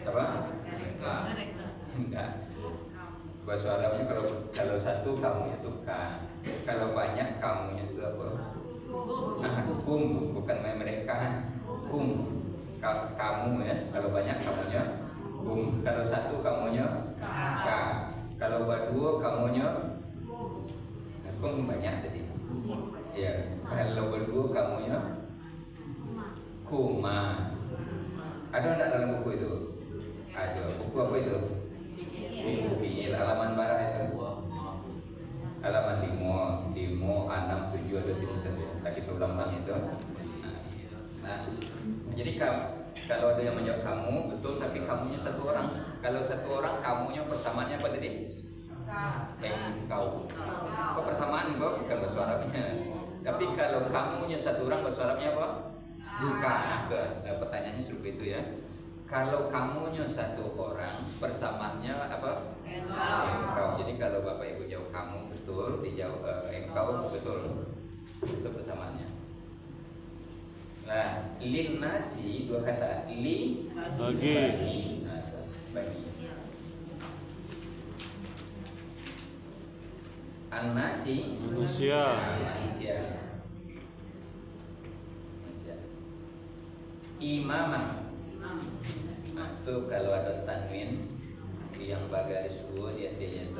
Speaker 1: Apa? Enggak. Bahasa Arabnya kalau satu kamunya itu ka. Kalau banyak kamunya itu apa? Kum, bukan mereka. Kum. Kamu ya. Kalau banyak kamunya kum. Kalau satu kamunya ka. Kalau berdua kamunya kum banyak tadi. Ya. Kalau berdua kamunya kuma. Ada enggak dalam buku itu? Ada. Buku apa itu? Buku fiil halaman berapa itu? Halaman 5, 6, 7 ada sini satu. Kita ulang-ulang itu. Nah, jadi kalau ada yang menjawab kamu betul, tapi kamunya satu orang. Kalau satu orang kamunya persamaannya apa tadi? Engkau. Kok persamaan kok? Bukan bahasa Arabnya. Tapi kalau kamunya satu orang bahasa Arabnya apa? Bukan. Nah, pertanyaannya seperti itu ya. Kalau kamunya satu orang, persamaannya apa? Engkau. Jadi kalau Bapak Ibu jawab kamu betul, dijawab engkau betul. Itu persamaannya. Nah, lin nasi dua kata. Bagi. Nah, bagi. An-nasi
Speaker 2: Manusia.
Speaker 1: Imaman. Nah, itu kalau ada tanwin yang bagaris dua dia itu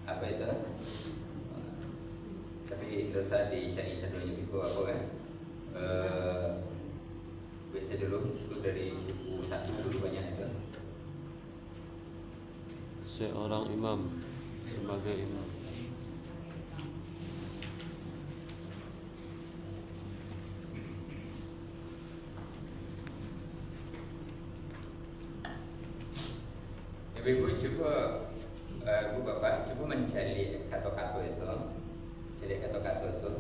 Speaker 1: apa itu? Tapi dosa dicari sadonya buku apa kan? Biasa dulu itu dari buku satu dulu banyak itu.
Speaker 2: Seorang imam sebagai imam.
Speaker 1: Ibu coba, Bu Bapak coba mencari kata-kata itu, cari kata-kata itu,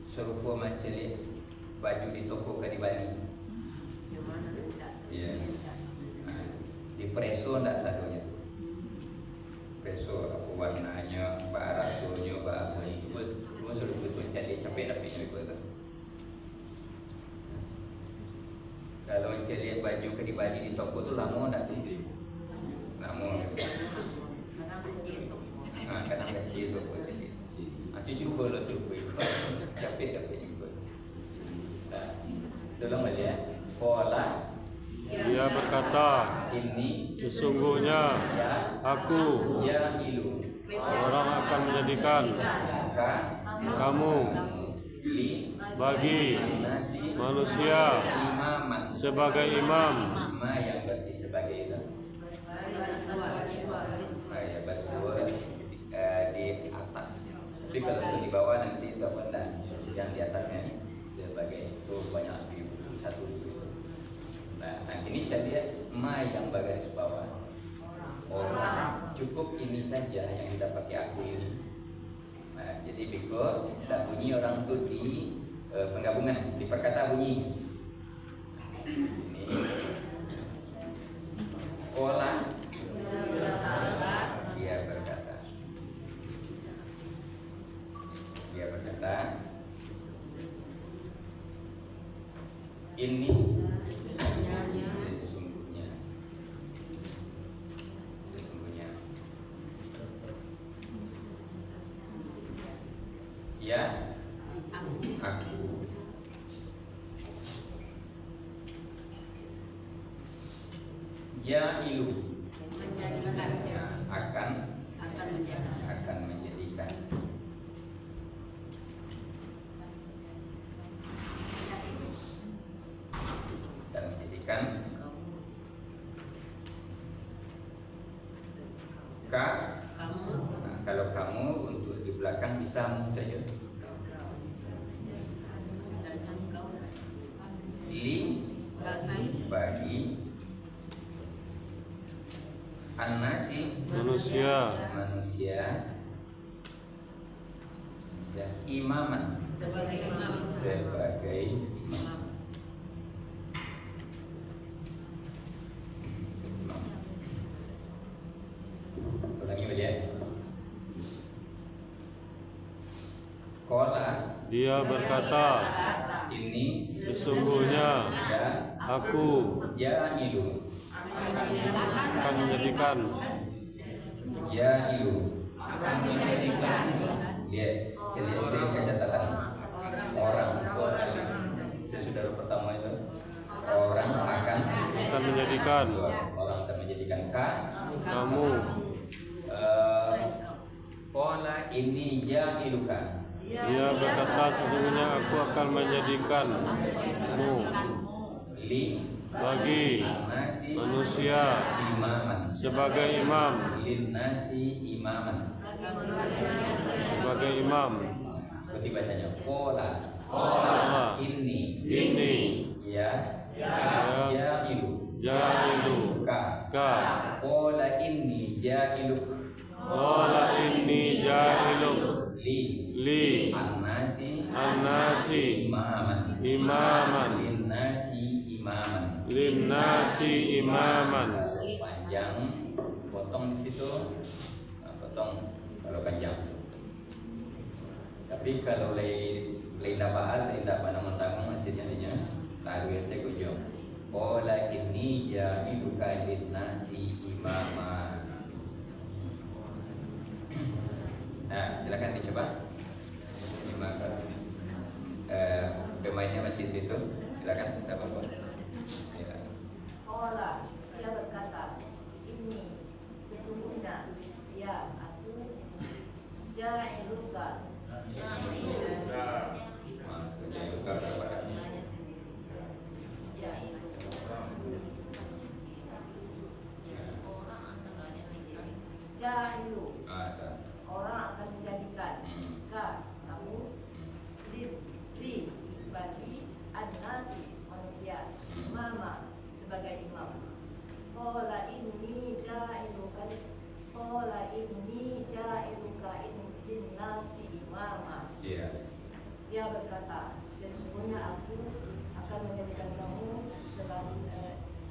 Speaker 1: serupa mencari baju di toko di Bali. Iya. Nah, di preso ndak sadonya tuh. Preso apa warnanya, apa rasanya, apa itu, semua suruh mencari capek tapi itu. Kalau mencari baju di Bali di toko tuh lama ndak tuh. Lama. Kadang kecil tu pun jadi. Cucu kalau suruh capek dapat juga. Tolong aja. Pola.
Speaker 2: Dia berkata,
Speaker 1: Ini
Speaker 2: sesungguhnya aku
Speaker 1: ya ilu.
Speaker 2: orang akan menjadikan
Speaker 1: Ka
Speaker 2: kamu
Speaker 1: li
Speaker 2: bagi
Speaker 1: nasi
Speaker 2: manusia
Speaker 1: imaman.
Speaker 2: sebagai imam.
Speaker 1: Ma yang berarti sebagai itu. Ya berdua di atas. Tapi kalau itu di bawah nanti itu apa enggak? Yang di atasnya sebagai itu banyak di satu itu. Nah, ini jadi ma yang bagian bawah. Orang cukup ini saja yang kita pakai aku ini. Nah, jadi biko tak bunyi orang tu di penggabungan di perkata bunyi. Ini olah dia berkata ini sesungguhnya ya aku ya ilu akan menjadikan ka nah, kalau kamu untuk di belakang bisa mu saja li bagi anasi
Speaker 2: Manusia
Speaker 1: imaman sebagai imam. Ulangi aja. Kola
Speaker 2: dia berkata,
Speaker 1: ini
Speaker 2: sesungguhnya
Speaker 1: ya
Speaker 2: aku
Speaker 1: ya ilu
Speaker 2: akan menjadikan
Speaker 1: ya ilu lihat ciri-ciri kesehatan orang sesudah pertama itu orang akan
Speaker 2: menjadikan
Speaker 1: orang akan menjadikan
Speaker 2: kamu
Speaker 1: pola ini ya ilukan
Speaker 2: dia berkata, sesungguhnya aku akan menjadikanmu
Speaker 1: li
Speaker 2: bagi
Speaker 1: nasi
Speaker 2: manusia
Speaker 1: imaman
Speaker 2: sebagai imam.
Speaker 1: nasi imaman
Speaker 2: Sebagai imam.
Speaker 1: berarti bacanya pola ini ya ilu
Speaker 2: Jailu ka
Speaker 1: pola ini ilu
Speaker 2: Ola inni jailuk li
Speaker 1: An-nasi
Speaker 2: imaman linnasi imaman.
Speaker 1: Panjang, potong di situ, potong kalau panjang. Tapi kalau lain dapat mentang masjidnya tahu yang saya kunjung. Qala inni ja'iluka linnasi imama. Nah, silakan dicoba. Pemainnya masih itu, silakan dapat buat.
Speaker 6: Olah, dia berkata, ini sesungguhnya ya aku ja'iluka. Ja'ilu, orang akan menjadikan kamu li bagi an-nasi manusia mama sebagai imam. Qala inni ja'iluka qala inni ja'iluka linnasi imama.
Speaker 1: Iya.
Speaker 6: Dia berkata, sesungguhnya aku akan menjadikan kamu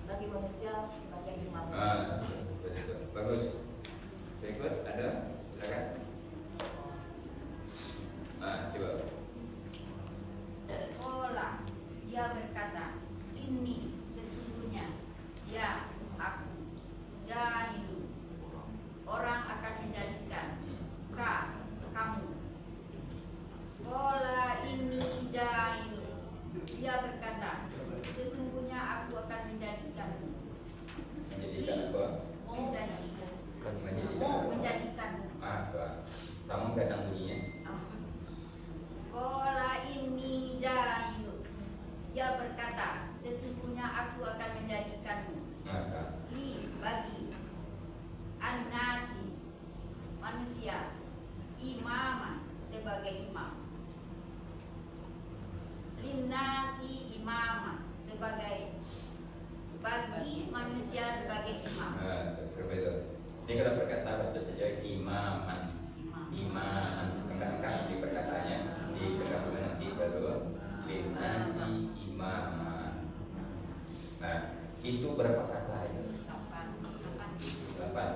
Speaker 6: bagi manusia sebagai imam.
Speaker 1: Betul. Bagus. Berikut ada, silakan. Coba.
Speaker 3: Sekolah, dia berkata, ini sesungguhnya, ya aku, jahilu, orang akan menjadikan kamu. Sekolah ini jahilu, dia berkata, sesungguhnya aku akan menjadikanmu.
Speaker 1: Menjadikan apa?
Speaker 3: Menjadikanmu.
Speaker 1: Sama kadang bunyinya.
Speaker 3: Kola ini jahilu, dia berkata, sesungguhnya aku akan menjadikanmu bagi an-nasi, manusia, imam, sebagai imam. Linnasi imam, sebagai bagi manusia sebagai imam.
Speaker 1: Ini kalau berkata baca saja imaman. Angkat di perkataannya, di penggabungan nanti baru linnasi imaman. Nah, itu berapa kata itu? 8.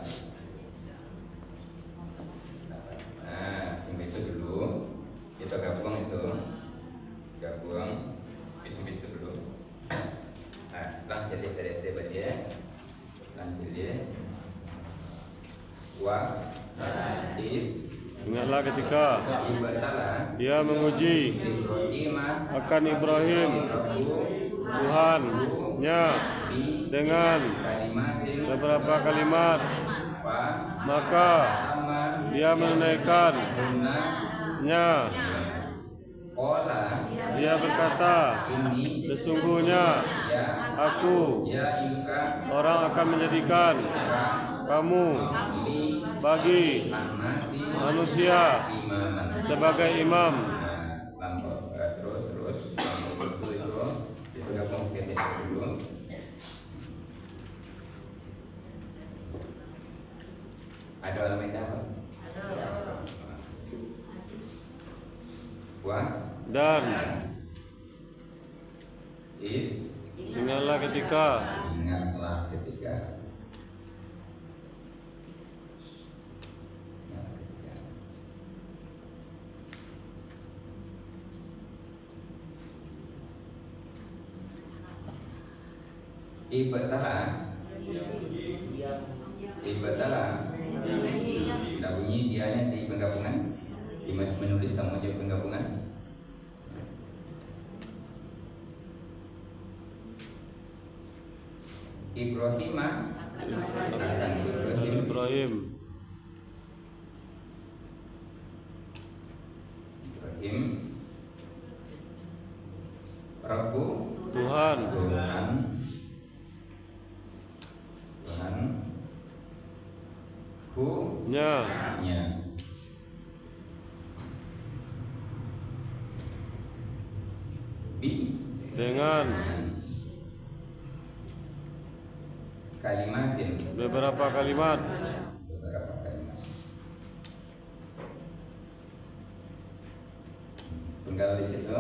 Speaker 1: Nah, sampai itu dulu. Kita gabung bis dulu. Nah, langsung dari dia.
Speaker 2: Ingatlah ketika dia menguji akan Ibrahim Tuhannya dengan beberapa kalimat, maka dia menunaikannya. Dia berkata, sesungguhnya aku orang akan menjadikan kamu bagi manusia sebagai imam.
Speaker 1: Terus itu gabung sedikit dulu. Ada alamat apa?
Speaker 2: Dan ingatlah ketika
Speaker 1: Ibatalah kita bunyi dianya di penggabungan, di menulis sama aja penggabungan. Ibrahim Rabbu Tuhan nya
Speaker 2: dengan beberapa kalimat.
Speaker 1: Tinggal di situ.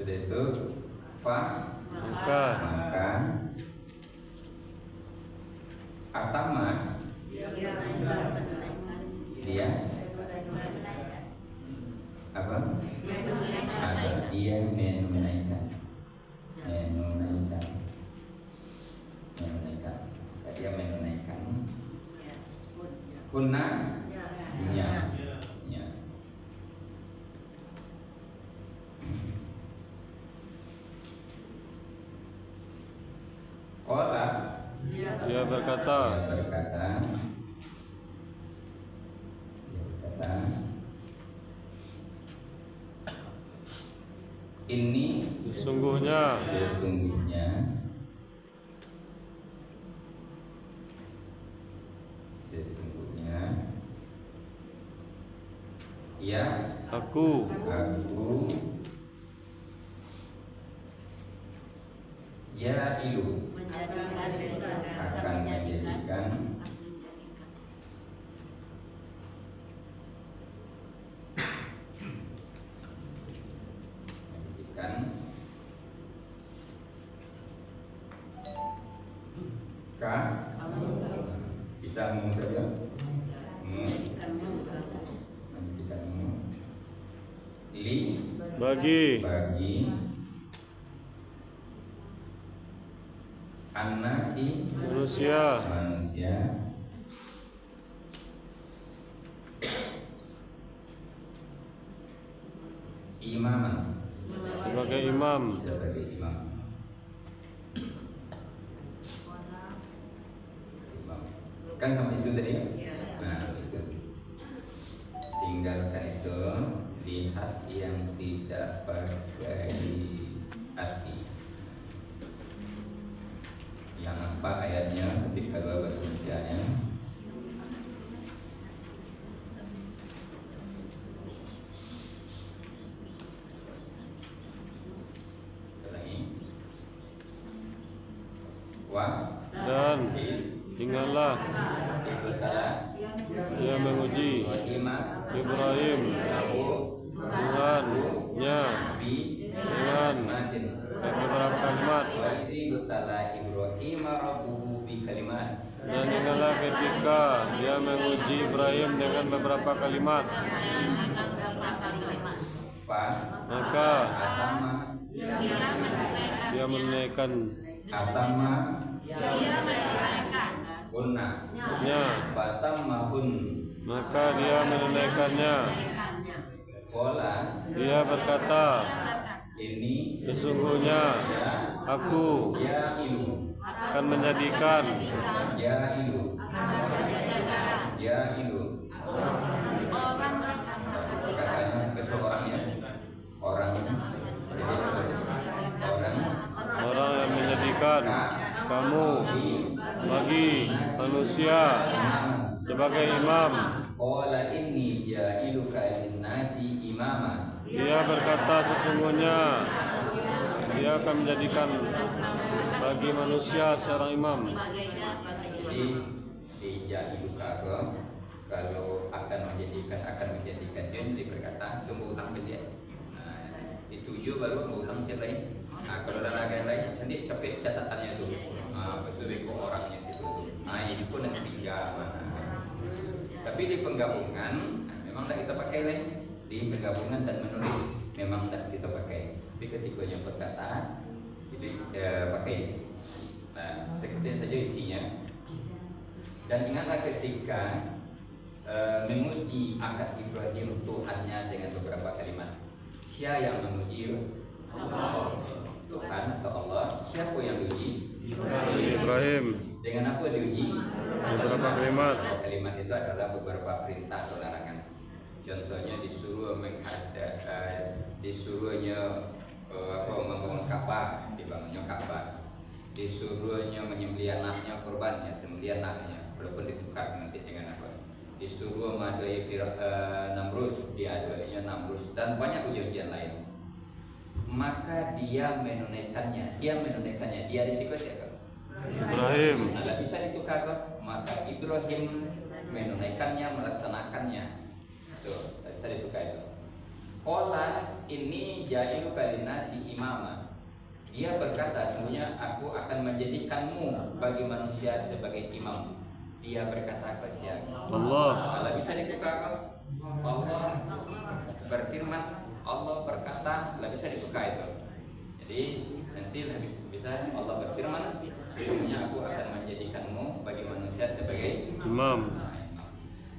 Speaker 1: Sudah itu maka atama dia apa? Dia menunaikan. Dia menunaikan. Kunna nya.
Speaker 2: Dia berkata,
Speaker 1: ini
Speaker 2: sesungguhnya
Speaker 1: Ya,
Speaker 2: aku
Speaker 1: jailu
Speaker 3: menjadikan
Speaker 1: akan menjadikan ka bisa mu saja menjadikanmu li
Speaker 2: bagi
Speaker 1: annasi
Speaker 2: manusia
Speaker 1: imaman
Speaker 2: sebagai imam.
Speaker 1: Kan sama isu tadi ya? Nah, isu. Tinggalkan itu, lihat yang tidak pakai arti. Yang apa ayatnya ketika bahasa Indonesia-nya? Ulangi.
Speaker 2: Dan tinggallah dia menguji Ibrahim Tuhannya dengan beberapa kalimat. Dan ingatlah ketika dia menguji Ibrahim dengan beberapa kalimat, maka dia menunaikan maka dia menunaikannya. Dia berkata, sesungguhnya aku akan menjadikan orang yang menjadikan kamu bagi manusia sebagai imam. Dia berkata, sesungguhnya dia akan menjadikan bagi manusia seorang imam.
Speaker 1: Kalau akan menjadikan dia berkata tunggu ulang dia. Dituju baru ulang chat lain. Nah, kalau ada lagi lain sendiri capek catatannya tuh. Kesulitan orangnya situ tuh. Nah, ini pun nanti tinggal mana. Tapi di penggabungan memang tidak kita pakai lain. Di penggabungan dan menulis memang tidak kita pakai. Tapi ketika yang perkataan itu pakai. Nah, seperti saja isinya. Dan ingatlah ketika menguji akad Ibrahim Tuhannya dengan beberapa kalimat. Siapa yang menguji? Allah. Tuhan atau Allah. Siapa yang diuji?
Speaker 2: Ibrahim.
Speaker 1: Dengan apa diuji?
Speaker 2: Beberapa kalimat.
Speaker 1: Kalimat itu adalah beberapa perintah atau larangan. Contohnya disuruhnya membangun Ka'bah, dibangunnya Ka'bah. Disuruhnya menyembelih anaknya korban, ya sembelih anaknya, walaupun ditukar nanti dengan apa. Disuruh mengadai Namrus, diadainya Namrus, dan banyak ujian lain. Maka dia menunaikannya. Dia risiko siapa?
Speaker 2: Ibrahim.
Speaker 1: Tidak bisa ditukar kok. Maka Ibrahim menunaikannya, melaksanakannya. Tuh, tidak bisa ditukar itu. Qala ini jailu kalinasi imama. Dia berkata, sesungguhnya aku akan menjadikanmu bagi manusia sebagai imam. Dia berkata apa siapa?
Speaker 2: Allah.
Speaker 1: Allah bisa ditukar kok. Allah berfirman, Allah berkata, tidak bisa ditukar itu. Jadi nanti lebih bisa Allah berfirman, sesungguhnya aku akan menjadikanmu bagi manusia sebagai
Speaker 2: Imam.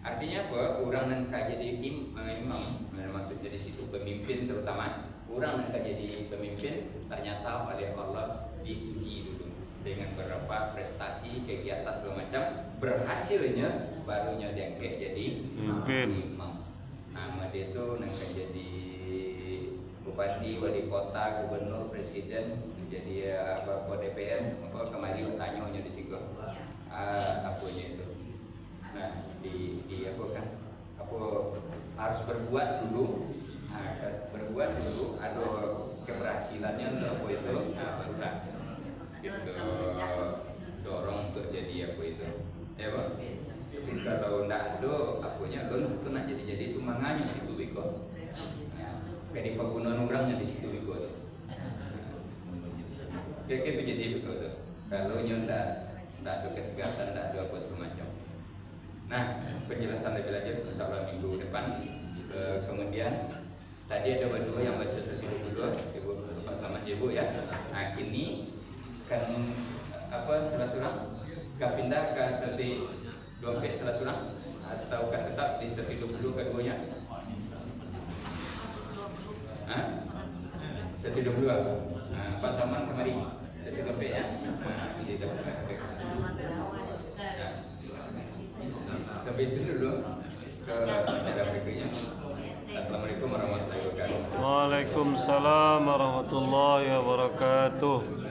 Speaker 1: Artinya apa? Orang yang jadi imam, maksudnya di situ pemimpin terutama. Orang yang jadi pemimpin ternyata oleh Allah diuji dulu dengan beberapa prestasi, kegiatan segala macam. Berhasilnya barunya dia jadi
Speaker 2: Pemimpin.
Speaker 1: imam. Nama dia itu nanti jadi bupati, wali kota, gubernur, presiden, jadi apa DPR, apa kemarin tanya di situ apanya itu. Nah di apa kan apa harus berbuat dulu. Nah, berbuat dulu ada keberhasilannya untuk apa itu, nah barulah kita dorong untuk jadi apa itu, ya Pak. Tapi kalau tidak ada apanya, itu nak jadi itu manganya situ biko. Kayak di pegunungan orangnya di situ biko. Kayak gitu jadi biko tuh. Kalau tidak ada ketegasan, tidak ada apa semacam. Nah, penjelasan lebih lanjut insyaallah minggu depan. Kemudian tadi ada berdua yang baca 122, Ibu sama Ibu ya. Nah, ini kan apa salah surang? Kah pindah ke seli dompet salah surang ataukah tetap di 120 keduanya? Hah? 122. Nah, Pak Saman kemari. Jadi dompet ya. Nah, ini dapat sampai situ dulu ke acara berikutnya. Assalamualaikum warahmatullahi wabarakatuh.
Speaker 2: Waalaikumsalam warahmatullahi wabarakatuh.